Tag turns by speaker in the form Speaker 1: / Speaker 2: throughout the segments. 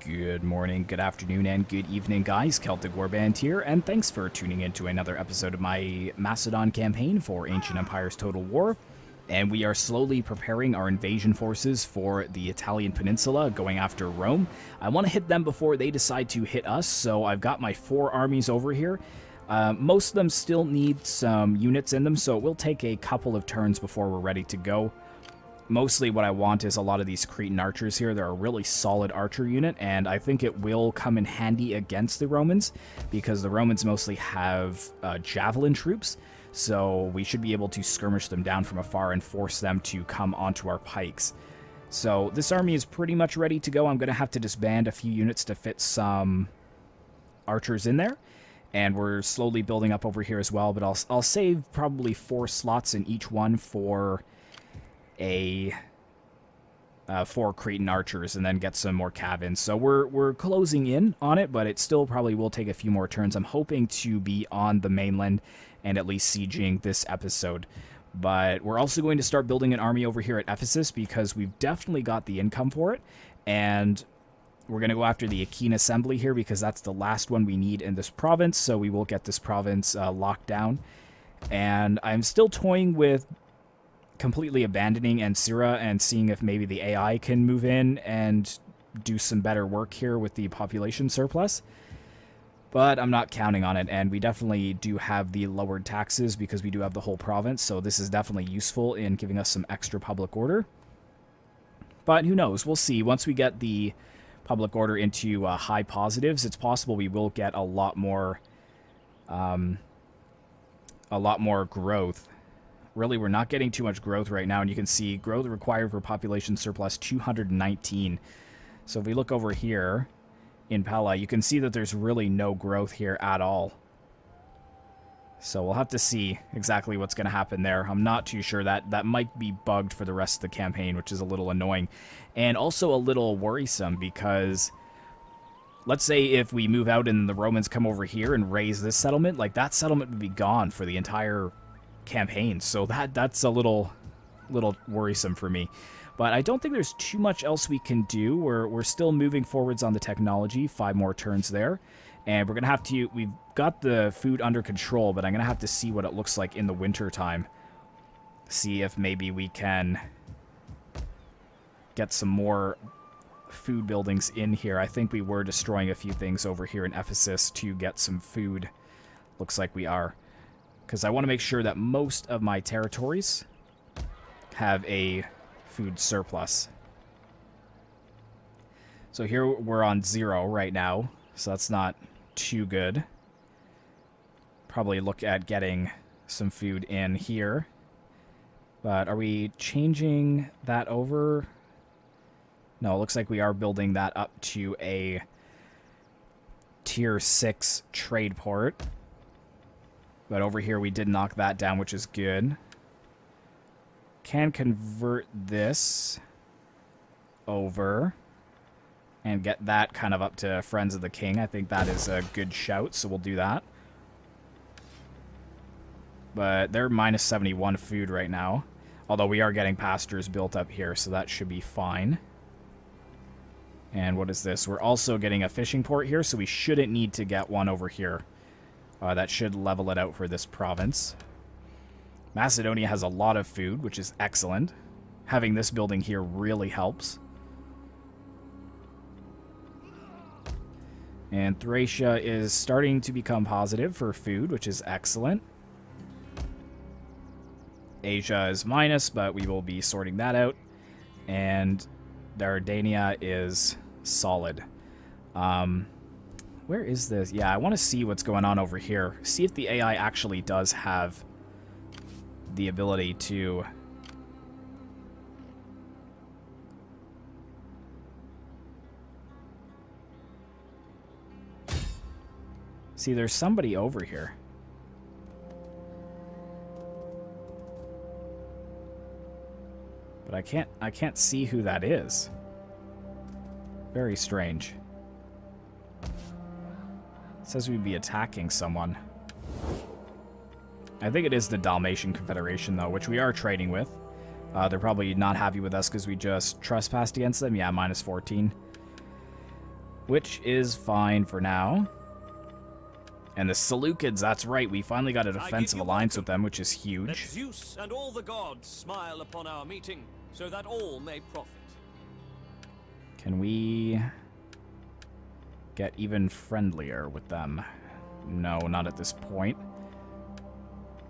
Speaker 1: Good morning, good afternoon, and good evening, guys. Celtic Warband here, and thanks for tuning in to another episode of my Macedon campaign for Ancient Empire's Total War. And we are slowly preparing our invasion forces for the Italian peninsula, going after Rome. I want to hit them before they decide to hit us, so I've got my 4 armies over here. Most of them still need some units in them, so it will take a couple of turns before we're ready to go. Mostly what I want is a lot of these Cretan archers here. They're a really solid archer unit, and I think it will come in handy against the Romans, because the Romans mostly have javelin troops, so we should be able to skirmish them down from afar and force them to come onto our pikes. So this army is pretty much ready to go. I'm going to have to disband a few units to fit some archers in there, and we're slowly building up over here as well, but I'll save probably 4 slots in each one for a 4 Cretan archers and then get some more cabins. So we're closing in on it, but it still probably will take a few more turns. I'm hoping to be on the mainland and at least sieging this episode. But we're also going to start building an army over here at Ephesus because we've definitely got the income for it. And we're going to go after the Achene Assembly here because that's the last one we need in this province. So we will get this province locked down. And I'm still toying with completely abandoning Ancira and seeing if maybe the AI can move in and do some better work here with the population surplus. But I'm not counting on it, and we definitely do have the lowered taxes because we do have the whole province, so this is definitely useful in giving us some extra public order. But who knows? We'll see. Once we get the public order into high positives, it's possible we will get a lot more growth. Really, we're not getting too much growth right now, and you can see growth required for population surplus 219. So if we look over here in Pella, you can see that there's really no growth here at all. So we'll have to see exactly what's going to happen there. I'm not too sure. That might be bugged for the rest of the campaign, which is a little annoying. And also a little worrisome because let's say if we move out and the Romans come over here and raise this settlement, like that settlement would be gone for the entire campaign, so that's a little worrisome for me. But I don't think there's too much else we can do. We're still moving forwards on the technology. 5 more turns there, and we're gonna have to. We've got the food under control, but I'm gonna have to see what it looks like in the winter time. See if maybe we can get some more food buildings in here. I think we were destroying a few things over here in Ephesus to get some food. Looks like we are, because I want to make sure that most of my territories have a food surplus. So here we're on 0 right now, so that's not too good. Probably look at getting some food in here. But are we changing that over? No, it looks like we are building that up to a tier 6 trade port. But over here we did knock that down, which is good. Can convert this over and get that kind of up to Friends of the King. I think that is a good shout, so we'll do that. But they're minus 71 food right now. Although we are getting pastures built up here, so that should be fine. And what is this? We're also getting a fishing port here, so we shouldn't need to get one over here. That should level it out for this province. Macedonia has a lot of food, which is excellent. Having this building here really helps. And Thracia is starting to become positive for food, which is excellent. Asia is minus, but we will be sorting that out. And Dardania is solid. Where is this? Yeah, I want to see what's going on over here. See if the AI actually does have the ability to... See, there's somebody over here. But I can't see who that is. Very strange. It says we'd be attacking someone. I think it is the Dalmatian Confederation, though, which we are trading with. They're probably not happy with us because we just trespassed against them. Yeah, minus 14. which is fine for now. And the Seleucids, that's right, we finally got a defensive alliance with them, which is huge.
Speaker 2: Let Zeus and all the gods smile upon our meeting, so that all may profit.
Speaker 1: Can we get even friendlier with them? No, not at this point.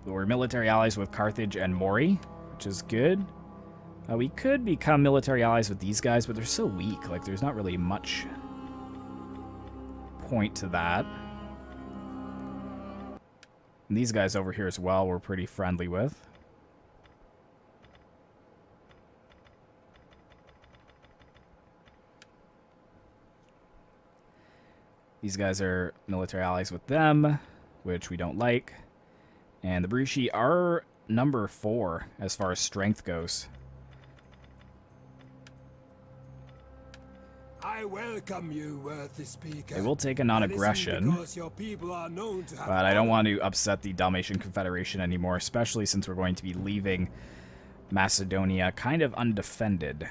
Speaker 1: We're military allies with Carthage and Mori, which is good. We could become military allies with these guys, but they're so weak. Like, there's not really much point to that. And these guys over here as well we're pretty friendly with. These guys are military allies with them, which we don't like. And the Bruci are number 4 as far as strength goes.
Speaker 3: I welcome you, worthy speaker.
Speaker 1: They will take a non-aggression, but I don't want to upset the Dalmatian Confederation anymore, especially since we're going to be leaving Macedonia kind of undefended.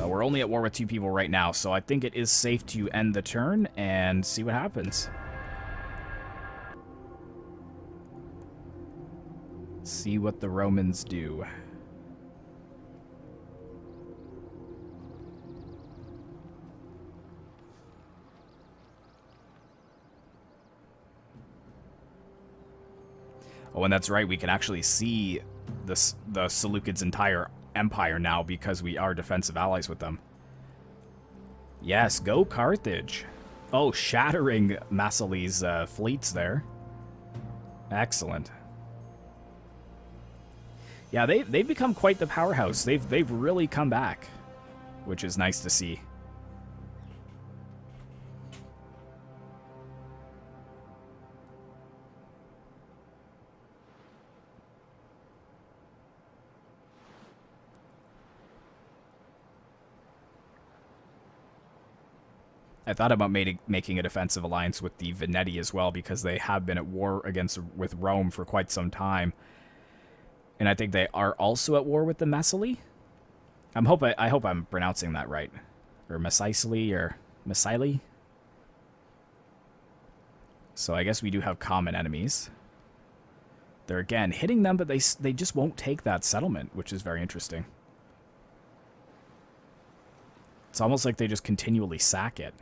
Speaker 1: We're only at war with 2 people right now, so I think it is safe to end the turn and see what happens. See what the Romans do. Oh, and that's right, we can actually see the Seleucids' entire empire now because we are defensive allies with them. Yes, go Carthage. Oh, shattering Massili's fleets there. Excellent. Yeah, they've become quite the powerhouse. They've really come back, which is nice to see. I thought about making a defensive alliance with the Veneti as well, because they have been at war with Rome for quite some time. And I think they are also at war with the Massili. I hope I'm pronouncing that right. Or Massili or Massili. So I guess we do have common enemies. They're again hitting them, but they just won't take that settlement, which is very interesting. It's almost like they just continually sack it.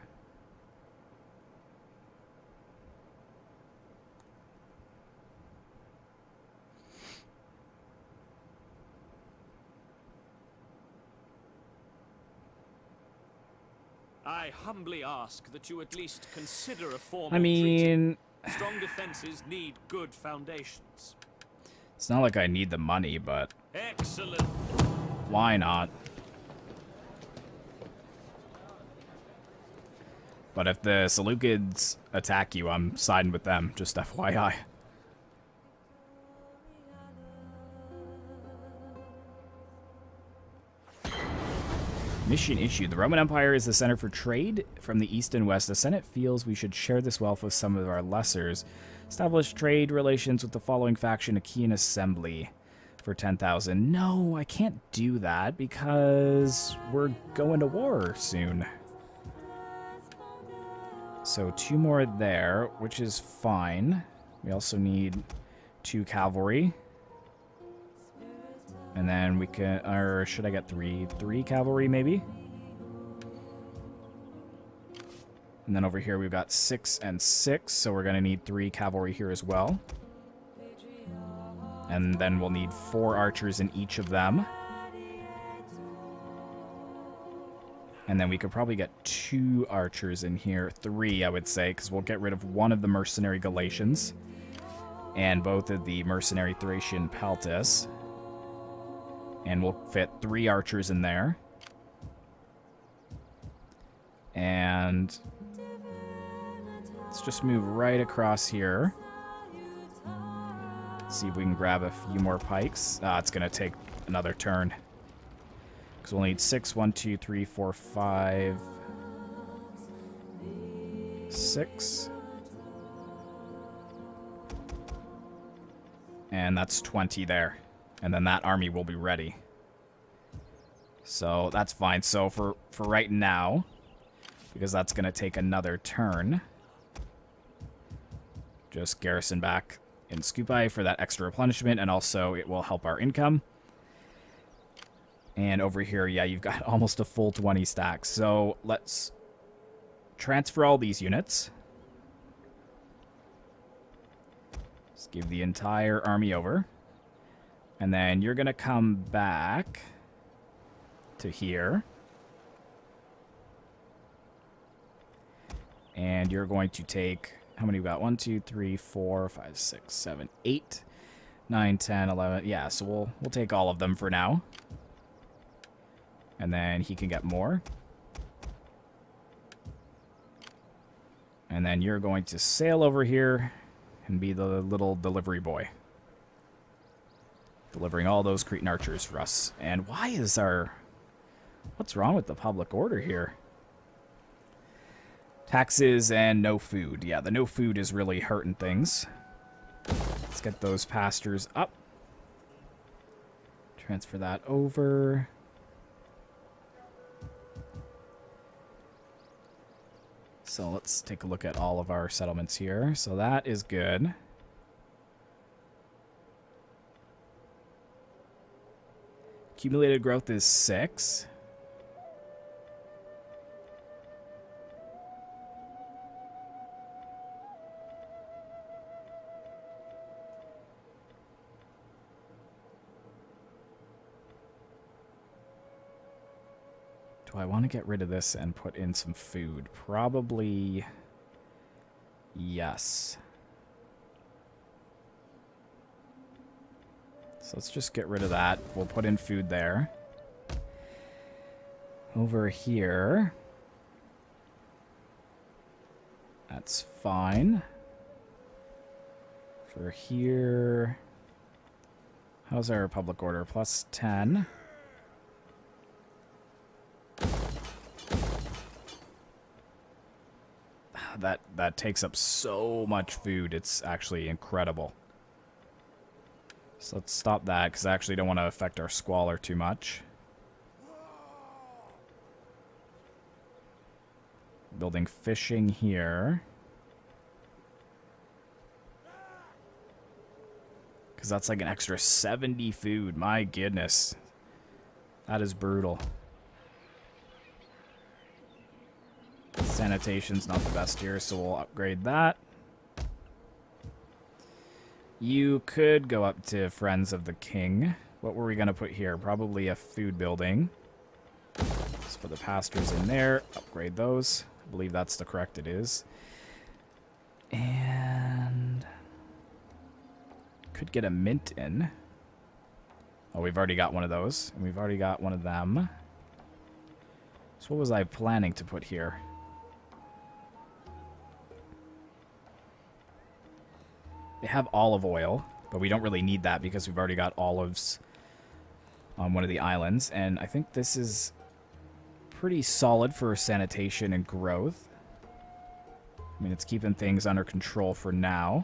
Speaker 2: I humbly ask that you at least consider a formal
Speaker 1: I mean,
Speaker 2: treaty. Strong defenses need good foundations.
Speaker 1: It's not like I need the money, but
Speaker 2: Excellent.
Speaker 1: Why not? But if the Seleucids attack you, I'm siding with them, just FYI. Mission issued. The Roman Empire is the center for trade from the east and west. The Senate feels we should share this wealth with some of our lessers. Establish trade relations with the following faction, Achaean Assembly, for 10,000. No, I can't do that because we're going to war soon. So 2 more there, which is fine. We also need 2 cavalry. And then we can, or should I get 3 cavalry maybe? And then over here we've got 6 and 6, so we're gonna need 3 cavalry here as well. And then we'll need 4 archers in each of them. And then we could probably get 2 archers in here, 3 I would say, because we'll get rid of one of the mercenary Galatians and both of the mercenary Thracian Peltis. And we'll fit 3 archers in there. And let's just move right across here. See if we can grab a few more pikes. It's going to take another turn. Because we'll need 6, 1, 2, 3, 4, 5, 6. And that's 20 there. And then that army will be ready. So that's fine. So for right now, because that's going to take another turn, just garrison back in Scupi for that extra replenishment, and also it will help our income. And over here, yeah, you've got almost a full 20 stacks. So let's transfer all these units. Let's give the entire army over. And then you're going to come back to here. And you're going to take, how many we got? 1, 2, 3, 4, 5, 6, 7, 8, 9, 10, 11. Yeah, so we'll take all of them for now. And then he can get more. And then you're going to sail over here and be the little delivery boy. Delivering all those Cretan archers for us. And why is our... What's wrong with the public order here? Taxes and no food. Yeah, the no food is really hurting things. Let's get those pastures up. Transfer that over. So let's take a look at all of our settlements here. So that is good. Accumulated growth is 6. Do I want to get rid of this and put in some food? Probably yes. So let's just get rid of that. We'll put in food there. Over here. That's fine. For here. How's our public order? Plus 10. That takes up so much food. It's actually incredible. So let's stop that, because I actually don't want to affect our squalor too much. Building fishing here. Because that's like an extra 70 food. My goodness. That is brutal. Sanitation's not the best here, so we'll upgrade that. You could go up to Friends of the King. What were we going to put here? Probably a food building. Let's put the pastures in there. Upgrade those. I believe that's the correct it is. And... could get a mint in. Oh, we've already got one of those. And we've already got one of them. So what was I planning to put here? They have olive oil, but we don't really need that because we've already got olives on one of the islands. And I think this is pretty solid for sanitation and growth. I mean, it's keeping things under control for now.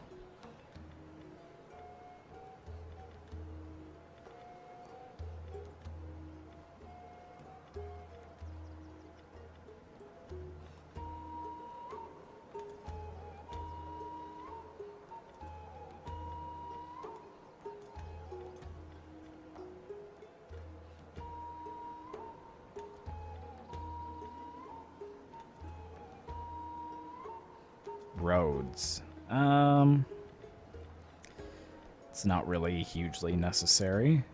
Speaker 1: Roads. It's not really hugely necessary.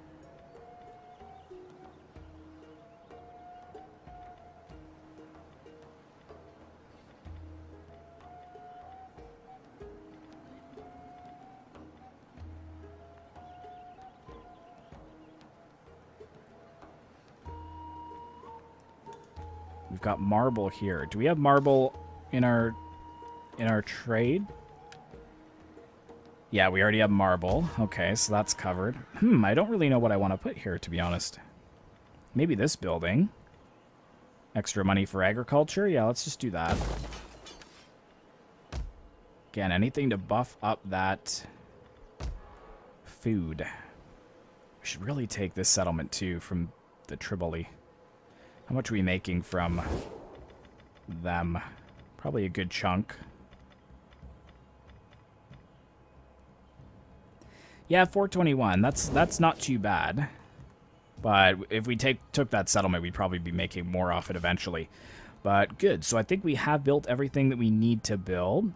Speaker 1: We've got marble here. Do we have marble in our trade? Yeah, we already have marble. Okay, so that's covered. I don't really know what I want to put here, to be honest. Maybe this building. Extra money for agriculture? Yeah, let's just do that. Again, anything to buff up that food. We should really take this settlement, too, from the Tripoli. How much are we making from them? Probably a good chunk. Yeah, 421. That's not too bad. But if we took that settlement, we'd probably be making more off it eventually. But good. So I think we have built everything that we need to build.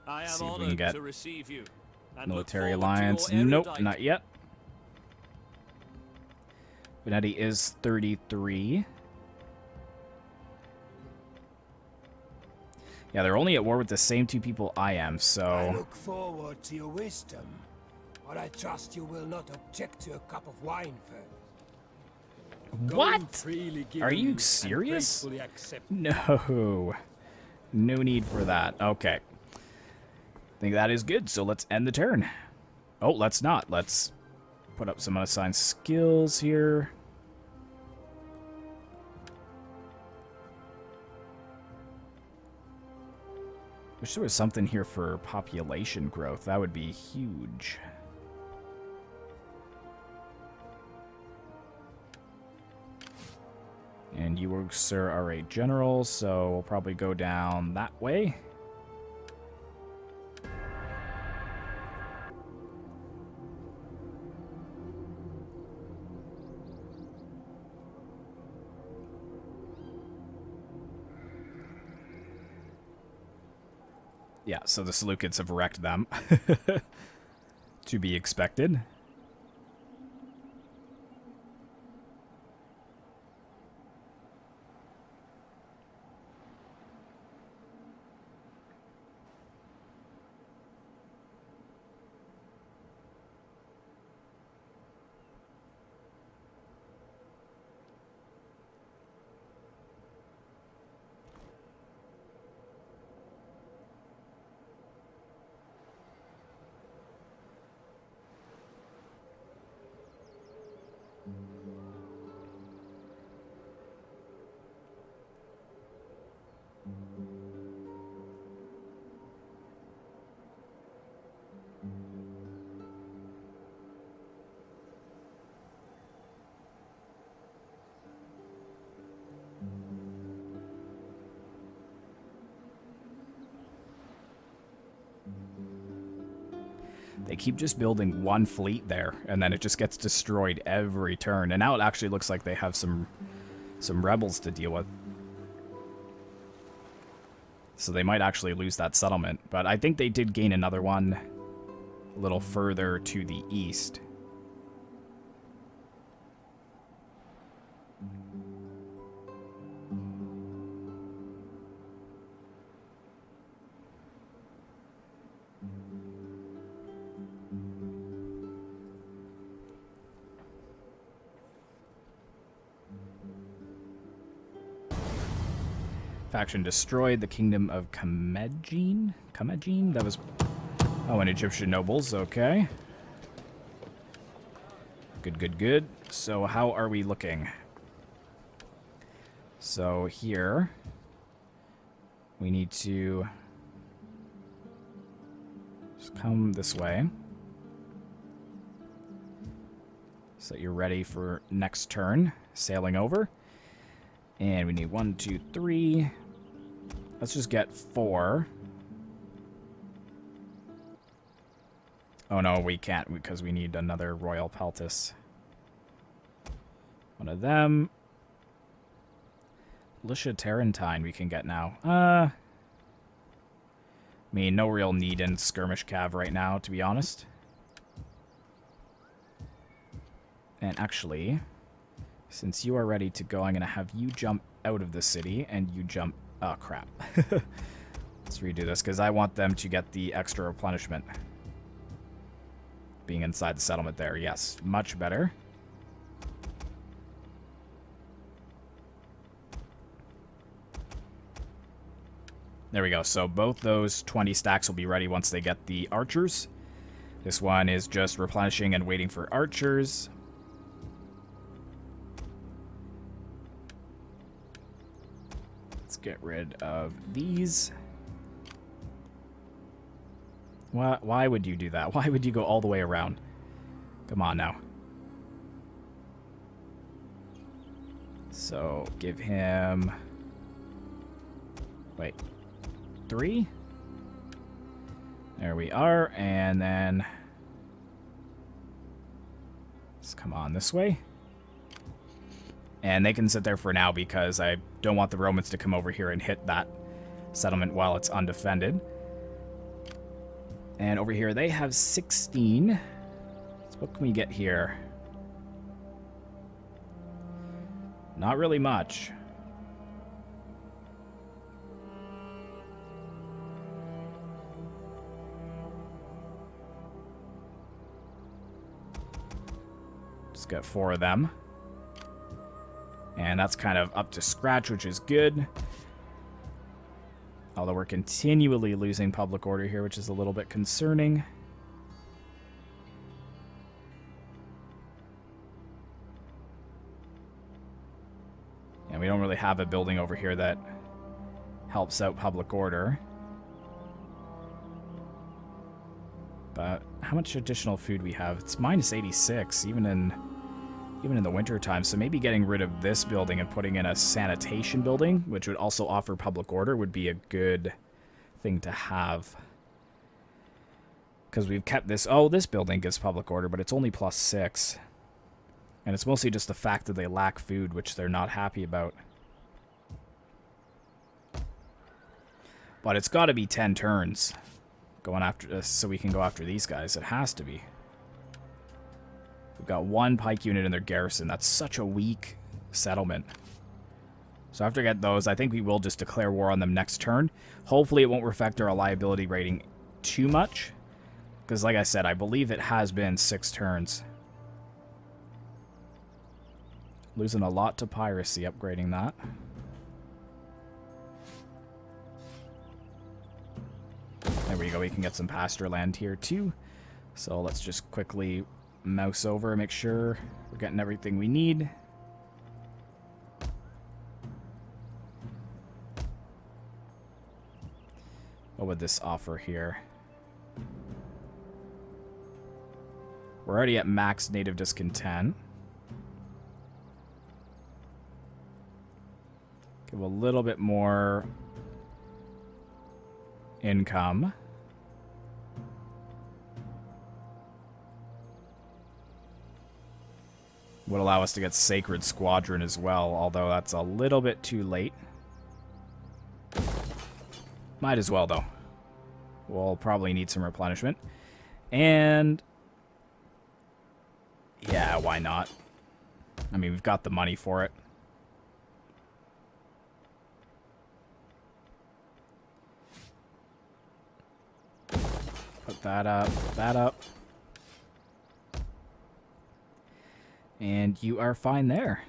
Speaker 2: I am
Speaker 1: See if we can
Speaker 2: honored
Speaker 1: get
Speaker 2: to receive you. And
Speaker 1: military
Speaker 2: look forward to
Speaker 1: alliance.
Speaker 2: your
Speaker 1: Nope,
Speaker 2: erudite-
Speaker 1: not yet. Venetti is 33. Yeah, they're only at war with the same two people I am,
Speaker 3: I
Speaker 1: so...
Speaker 3: look forward to your wisdom, but I trust you will not object to a cup of wine first.
Speaker 1: What? Are you serious? No. No need for that. Okay. I think that is good, so let's end the turn. Oh, let's not. Let's put up some unassigned skills here. Wish there was something here for population growth. That would be huge. And you, sir, are a general, so we'll probably go down that way. Yeah, so the Seleucids have wrecked them. To be expected. They keep just building one fleet there, and then it just gets destroyed every turn. And now it actually looks like they have some rebels to deal with. So they might actually lose that settlement. But I think they did gain another one a little further to the east. Faction destroyed the kingdom of Comagene? Comagene? That was... Oh, and Egyptian nobles. Okay. Good, good, good. So how are we looking? So here... we need to... just come this way. So that you're ready for next turn. Sailing over. And we need 1, 2, 3. Let's just get 4. Oh no, we can't because we need another Royal Peltis. One of them. Lycia Tarentine we can get now. I mean, no real need in Skirmish Cav right now, to be honest. And actually... since you are ready to go, I'm going to have you jump out of the city, and you jump... oh, crap. Let's redo this, because I want them to get the extra replenishment. Being inside the settlement there. Yes, much better. There we go. So both those 20 stacks will be ready once they get the archers. This one is just replenishing and waiting for archers. Get rid of these. Why would you do that? Why would you go all the way around? Come on now. So, give him... Wait. 3? There we are, and then... Let's come on this way. And they can sit there for now because I don't want the Romans to come over here and hit that settlement while it's undefended. And over here they have 16. So what can we get here? Not really much. Just got 4 of them. And that's kind of up to scratch, which is good. Although we're continually losing public order here, which is a little bit concerning. And we don't really have a building over here that helps out public order. But how much additional food we have? It's minus 86, even in the winter time. So maybe getting rid of this building and putting in a sanitation building, which would also offer public order, would be a good thing to have. Because we've kept this... Oh, this building gives public order, but it's only plus 6. And it's mostly just the fact that they lack food, which they're not happy about. But it's got to be 10 turns going after this, so we can go after these guys. It has to be. We've got 1 pike unit in their garrison. That's such a weak settlement. So after I get those, I think we will just declare war on them next turn. Hopefully it won't affect our reliability rating too much. Because like I said, I believe it has been 6 turns. Losing a lot to piracy, upgrading that. There we go, we can get some pasture land here too. So let's just quickly mouse over and make sure we're getting everything we need. What would this offer here? We're already at max native discontent. Give a little bit more income. Would allow us to get Sacred Squadron as well, although that's a little bit too late. Might as well, though. We'll probably need some replenishment. And... yeah, why not? I mean, we've got the money for it. Put that up, that up. And you are fine there.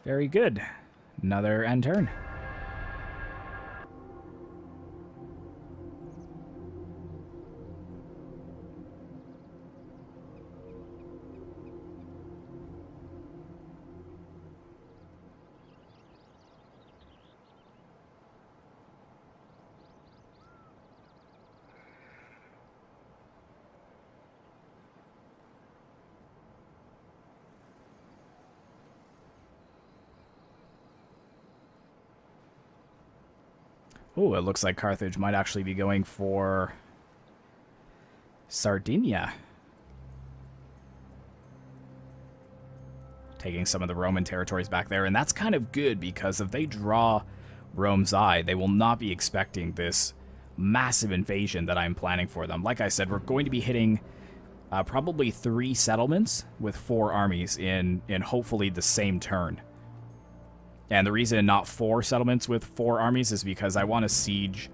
Speaker 1: Very good. Another end turn. Oh, it looks like Carthage might actually be going for Sardinia. Taking some of the Roman territories back there, and that's kind of good because if they draw Rome's eye, they will not be expecting this massive invasion that I'm planning for them. Like I said, we're going to be hitting probably 3 settlements with 4 armies in hopefully the same turn. And the reason not 4 settlements with 4 armies is because I want to siege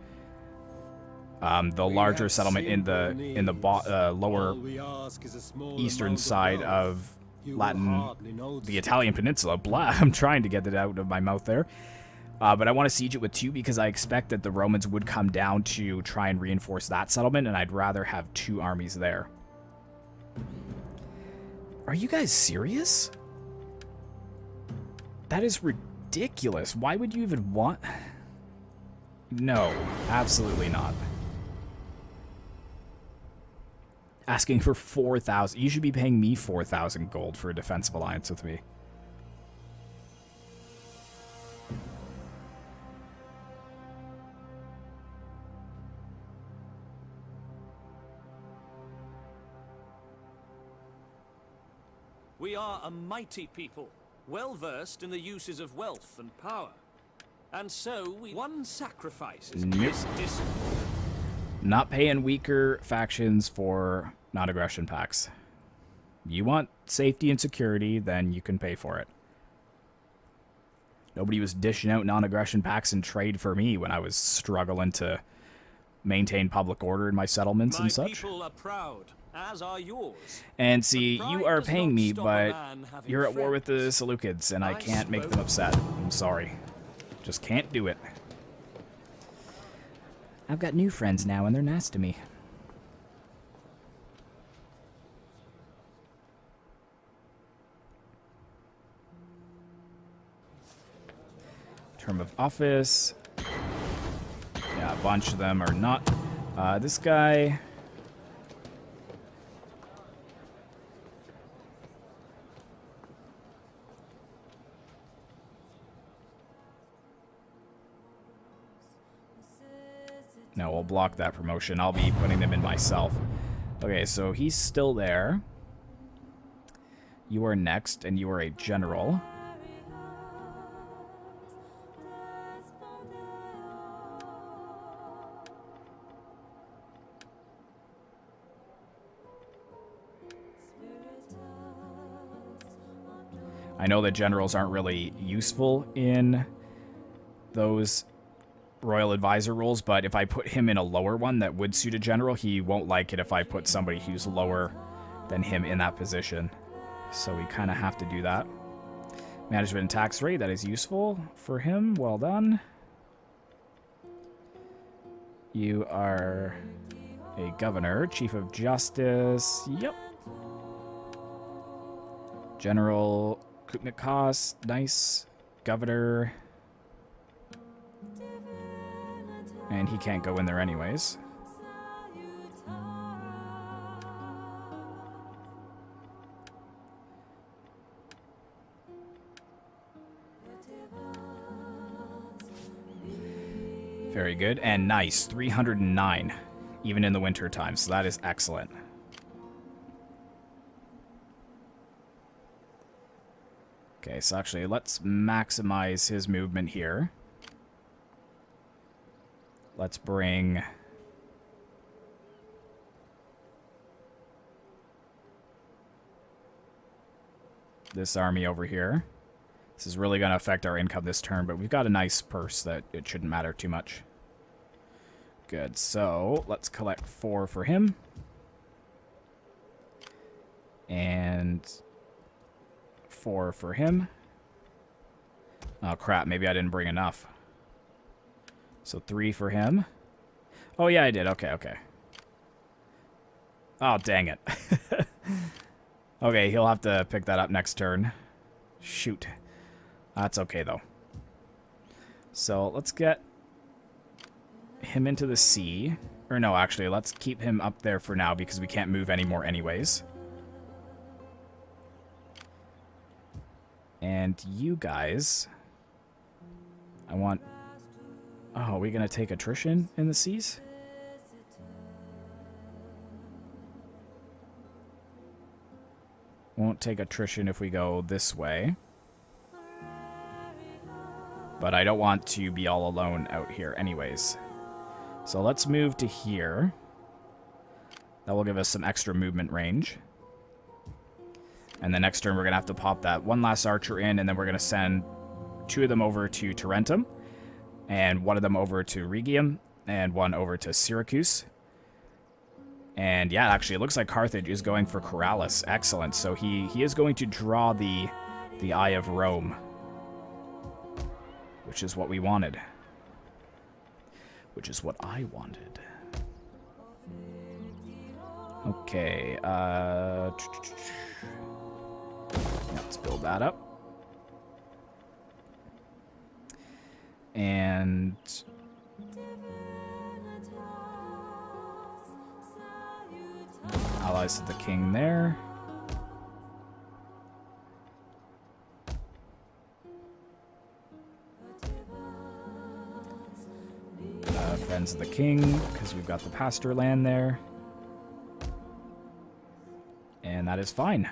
Speaker 1: the larger settlement in the lower eastern side of the Italian peninsula. Blah, I'm trying to get it out of my mouth there. But I want to siege it with 2 because I expect that the Romans would come down to try and reinforce that settlement, and I'd rather have 2 armies there. Are you guys serious? That is ridiculous. Why would you even want... No, absolutely not. Asking for 4,000. You should be paying me 4,000 gold for a defensive alliance with me.
Speaker 2: We are a mighty people, well versed in the uses of wealth and power. And so one sacrifice is this discipline.
Speaker 1: Not paying weaker factions for non-aggression packs. You want safety and security, then you can pay for it. Nobody was dishing out non-aggression packs in trade for me when I was struggling to maintain public order in my settlements and such.
Speaker 2: My people are proud, as are yours.
Speaker 1: And see, you are paying me, but you're at war with the
Speaker 2: friends.
Speaker 1: Seleucids, and I can't make them upset. I'm sorry. Just can't do it. I've got new friends now, and they're nice to me. Term of office. Yeah, a bunch of them are not. This guy... No, we'll block that promotion. I'll be putting them in myself. Okay, so he's still there. You are next, and you are a general. I know that generals aren't really useful in those royal advisor roles, but if I put him in a lower one that would suit a general, he won't like it if I put somebody who's lower than him in that position. So we kind of have to do that. Management and tax rate, that is useful for him. Well done. You are a governor, chief of justice. Yep. General Kupnik cost, nice. Governor. And he can't go in there anyways. Very good. And nice. 309. Even in the winter time. So that is excellent. Okay, so actually let's maximize his movement here. Let's bring this army over here. This is really going to affect our income this turn, but we've got a nice purse that it shouldn't matter too much. Good, so let's collect 4 for him. And 4 for him. Oh crap, maybe I didn't bring enough. So 3 for him. Oh, yeah, I did. Okay, okay. Oh, dang it. Okay, he'll have to pick that up next turn. Shoot. That's okay, though. So let's get him into the sea. Or no, actually, let's keep him up there for now because we can't move anymore anyways. And you guys... I want... Oh, are we going to take attrition in the seas? Won't take attrition if we go this way. But I don't want to be all alone out here anyways. So let's move to here. That will give us some extra movement range. And the next turn we're going to have to pop that one last archer in, and then we're going to send 2 of them over to Tarentum. And 1 of them over to Rhegium, and 1 over to Syracuse. And yeah, actually, it looks like Carthage is going for Corrales. Excellent. So he is going to draw the Eye of Rome, which is what we wanted. Which is what I wanted. Okay, let's build that up. And allies to the king there. Friends of the king, because we've got the pasture land there. And that is fine.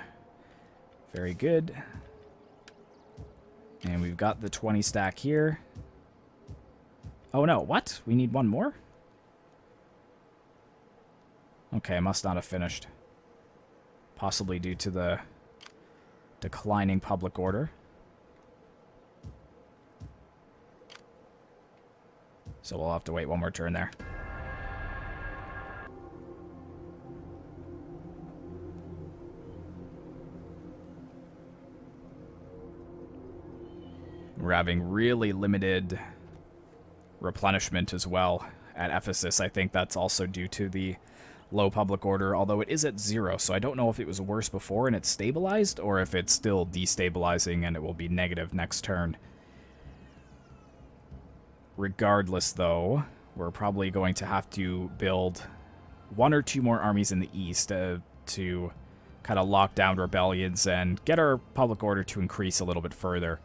Speaker 1: Very good. And we've got the 20 stack here. Oh no, what? We need one more? Okay, must not have finished. Possibly due to the declining public order. So we'll have to wait one more turn there. We're having really limited replenishment as well at Ephesus. I think that's also due to the low public order, although it is at 0, so I don't know if it was worse before and it's stabilized, or if it's still destabilizing and it will be negative next turn. Regardless, though, we're probably going to have to build 1 or 2 more armies in the east to kind of lock down rebellions and get our public order to increase a little bit further.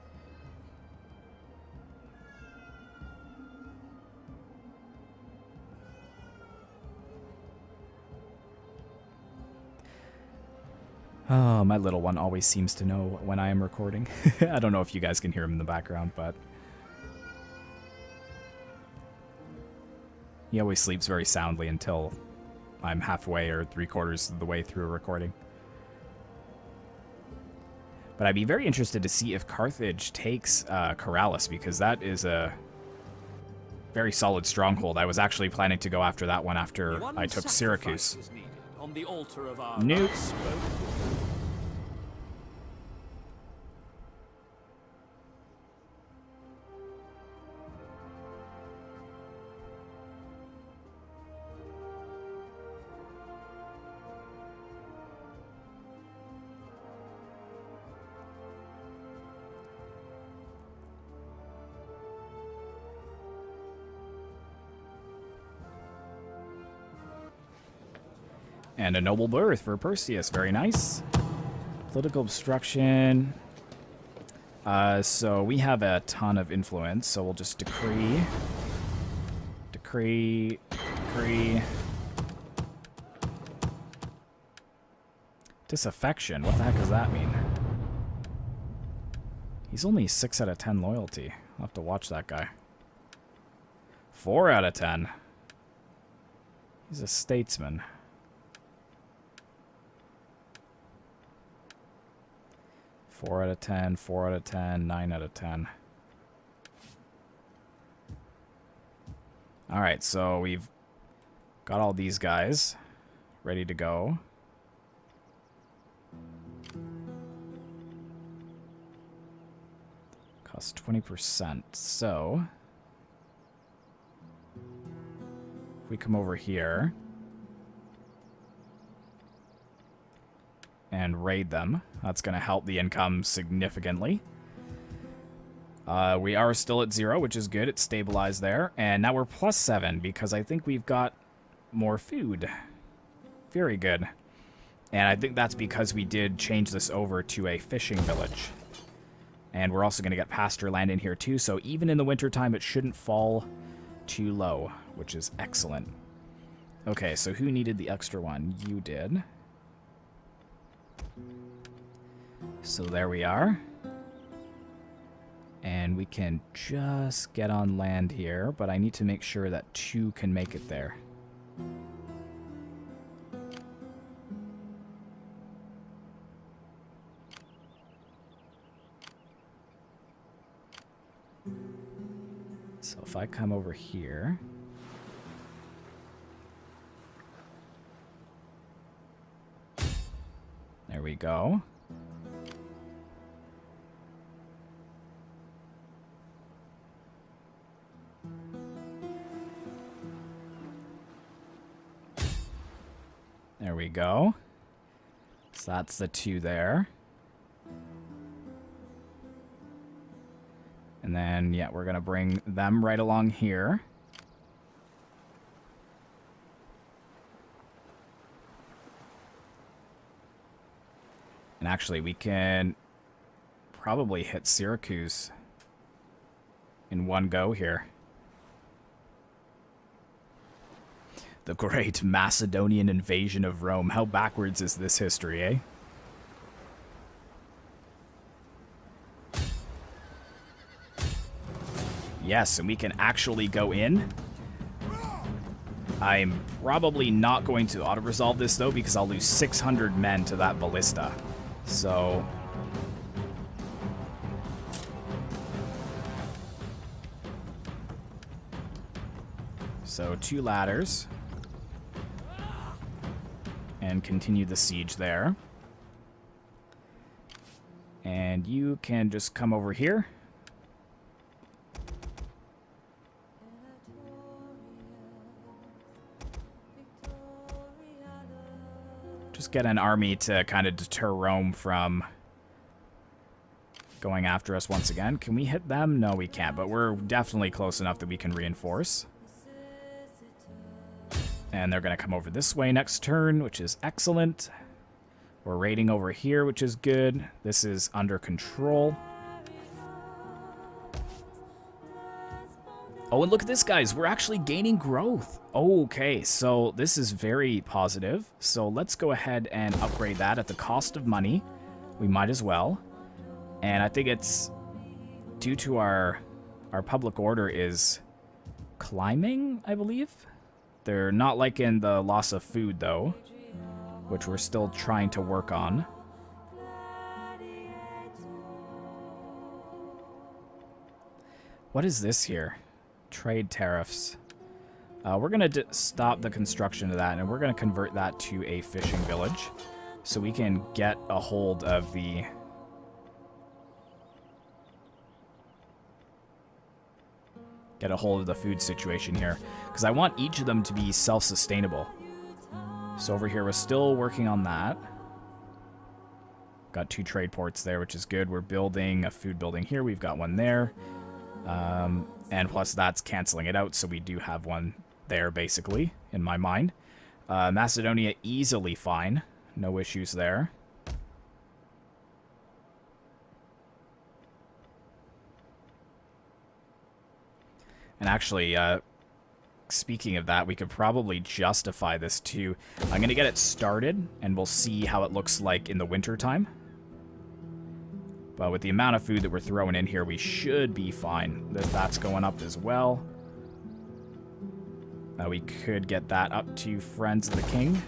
Speaker 1: Oh, my little one always seems to know when I am recording. I don't know if you guys can hear him in the background, but he always sleeps very soundly until I'm halfway or 3/4 of the way through a recording. But I'd be very interested to see if Carthage takes Corrales, because that is a very solid stronghold. I was actually planning to go after that one after I took Syracuse.
Speaker 2: On the altar of our
Speaker 1: Nope. And a noble birth for Perseus. Very nice. Political obstruction. So we have a ton of influence, so we'll just decree. Decree. Disaffection. What the heck does that mean? He's only 6 out of 10 loyalty. I'll have to watch that guy. 4 out of 10. He's a statesman. 4 out of 10, 4 out of 10, 9 out of 10. Alright, so we've got all these guys ready to go. Costs 20%, so if we come over here and raid them, that's going to help the income significantly. We are still at 0, which is good. It's stabilized there. And now we're +7 because I think we've got more food. Very good. And I think that's because we did change this over to a fishing village. And we're also going to get pasture land in here too, so even in the wintertime it shouldn't fall too low, which is excellent. Okay, so who needed the extra one? You did. So there we are. And we can just get on land here, but I need to make sure that 2 can make it there. So if I come over here, there we go. There we go. So that's the 2 there. And then, yeah, we're going to bring them right along here. And actually, we can probably hit Syracuse in one go here. The great Macedonian invasion of Rome. How backwards is this history, eh? Yes, and we can actually go in. I'm probably not going to auto-resolve this, though, because I'll lose 600 men to that ballista. So... So, 2 ladders. And continue the siege there. And you can just come over here. Just get an army to kind of deter Rome from going after us once again. Can we hit them? No, we can't, but we're definitely close enough that we can reinforce. And they're going to come over this way next turn, which is excellent. We're raiding over here, which is good. This is under control. Oh, and look at this, guys. We're actually gaining growth. Okay, so this is very positive. So let's go ahead and upgrade that at the cost of money. We might as well. And I think it's due to our public order is climbing, I believe. They're not like in the loss of food, though, which we're still trying to work on. What is this here? Trade tariffs. We're going to stop the construction of that, and we're going to convert that to a fishing village so we can get a hold of the... food situation here, because I want each of them to be self-sustainable. So over here, we're still working on that. Got 2 trade ports there, which is good. We're building a food building here. We've got one there. And plus that's canceling it out, so we do have one there, basically, in my mind. Macedonia, easily fine. No issues there. And actually, speaking of that, we could probably justify this too. I'm going to get it started, and we'll see how it looks like in the winter time. But with the amount of food that we're throwing in here, we should be fine. That's going up as well. We could get that up to Friends of the King.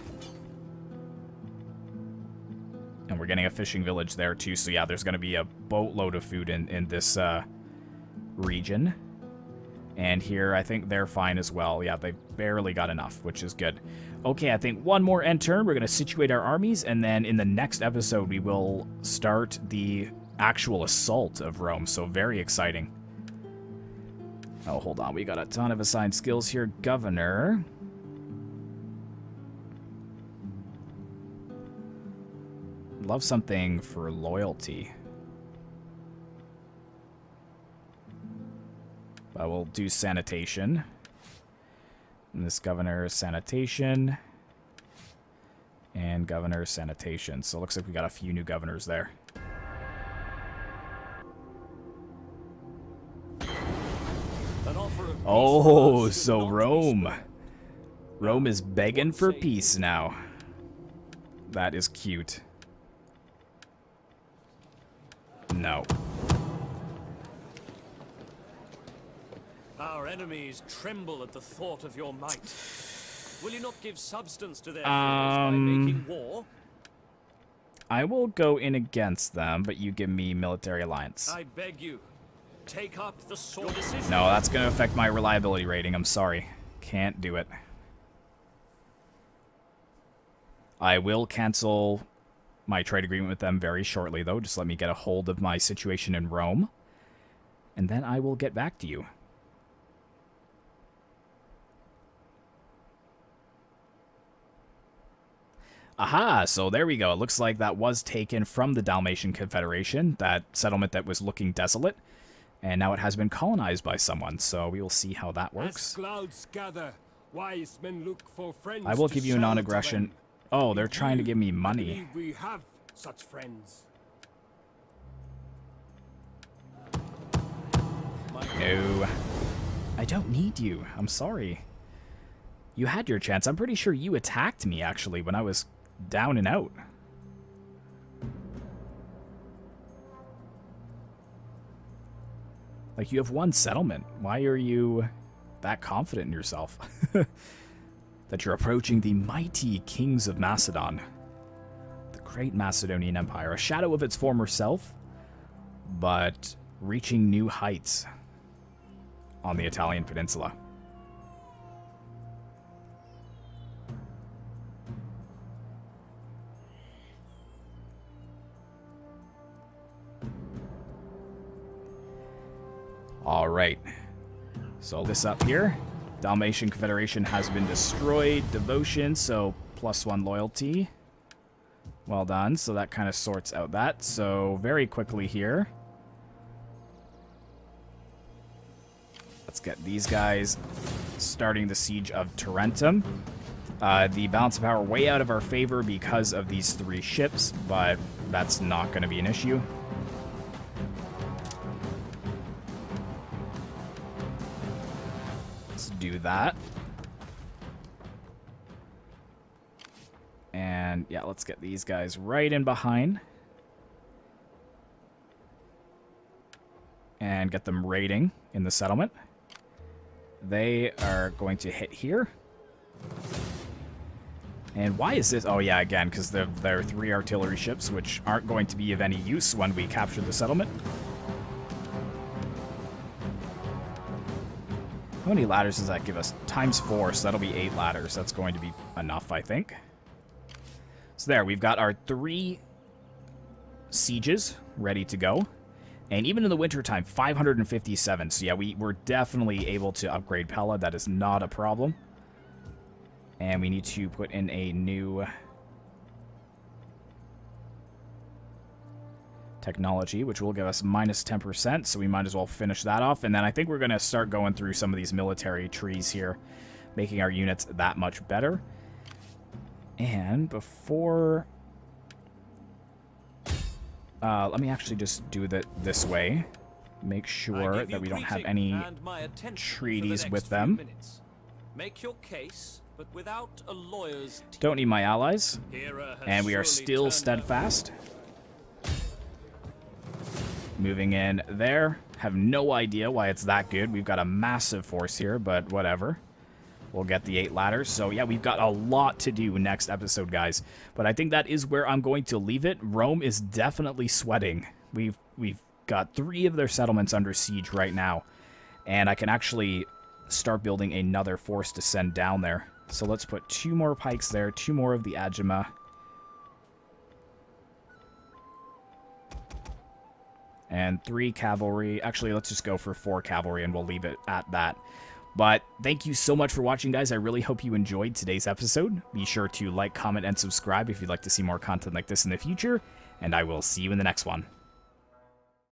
Speaker 1: And we're getting a fishing village there too. So yeah, there's going to be a boatload of food in this region. And here, I think they're fine as well. Yeah, they barely got enough, which is good. Okay, I think one more end turn. We're going to situate our armies, and then in the next episode, we will start the actual assault of Rome. So very exciting. Oh, hold on. We got a ton of assigned skills here. Governor. Love something for loyalty. We'll do sanitation. And this governor sanitation. And governor sanitation. So it looks like we got a few new governors there. Oh, so Rome. Rome is begging for peace now. That is cute. No.
Speaker 2: Our enemies tremble at the thought of your might. Will you not give substance to their fears by making war?
Speaker 1: I will go in against them, but you give me military alliance.
Speaker 2: I beg you, take up the sword. Decision.
Speaker 1: No, that's going to affect my reliability rating. I'm sorry. Can't do it. I will cancel my trade agreement with them very shortly, though. Just let me get a hold of my situation in Rome. And then I will get back to you. Aha, so there we go. It looks like that was taken from the Dalmatian Confederation, that settlement that was looking desolate, and now it has been colonized by someone, so we will see how that works.
Speaker 3: As clouds gather, wise men look for friends.
Speaker 1: I will give you a non-aggression. Oh, they're trying to give me money.
Speaker 3: We have such friends.
Speaker 1: No. I don't need you. I'm sorry. You had your chance. I'm pretty sure you attacked me, actually, when I was down and out. Like, you have one settlement. Why are you that confident in yourself? That you're approaching the mighty kings of Macedon. The great Macedonian Empire. A shadow of its former self, but reaching new heights on the Italian peninsula. All right. So this up here. Dalmatian Confederation has been destroyed. Devotion, so +1 loyalty. Well done. So that kind of sorts out that. So very quickly here. Let's get these guys starting the siege of Tarentum. The balance of power way out of our favor because of these 3 ships, but that's not going to be an issue. Let's do that. And yeah, let's get these guys right in behind. And get them raiding in the settlement. They are going to hit here. And why is this? Oh yeah, again, because there are 3 artillery ships, which aren't going to be of any use when we capture the settlement. How many ladders does that give us? ×4, so that'll be 8 ladders. That's going to be enough, I think. So there, we've got our 3 sieges ready to go. And even in the wintertime, 557. So yeah, we're definitely able to upgrade Pella. That is not a problem. And we need to put in a new technology, which will give us -10%. So we might as well finish that off. And then I think we're going to start going through some of these military trees here, making our units that much better. And before... let me actually just do that this way. Make sure that we don't have any treaties with them.
Speaker 2: Make your case, but without a lawyer's teeth.
Speaker 1: Don't need my allies. And we are still steadfast. Moving in there. Have no idea why it's that good. We've got a massive force here, but whatever. We'll get the 8 ladders. So yeah, we've got a lot to do next episode, guys. But I think that is where I'm going to leave it. Rome is definitely sweating. We've got 3 of their settlements under siege right now. And I can actually start building another force to send down there. So let's put 2 more pikes there, 2 more of the Agema. And 3 cavalry. Actually, let's just go for 4 cavalry and we'll leave it at that. But thank you so much for watching, guys. I really hope you enjoyed today's episode. Be sure to like, comment, and subscribe if you'd like to see more content like this in the future. And I will see you in the next one.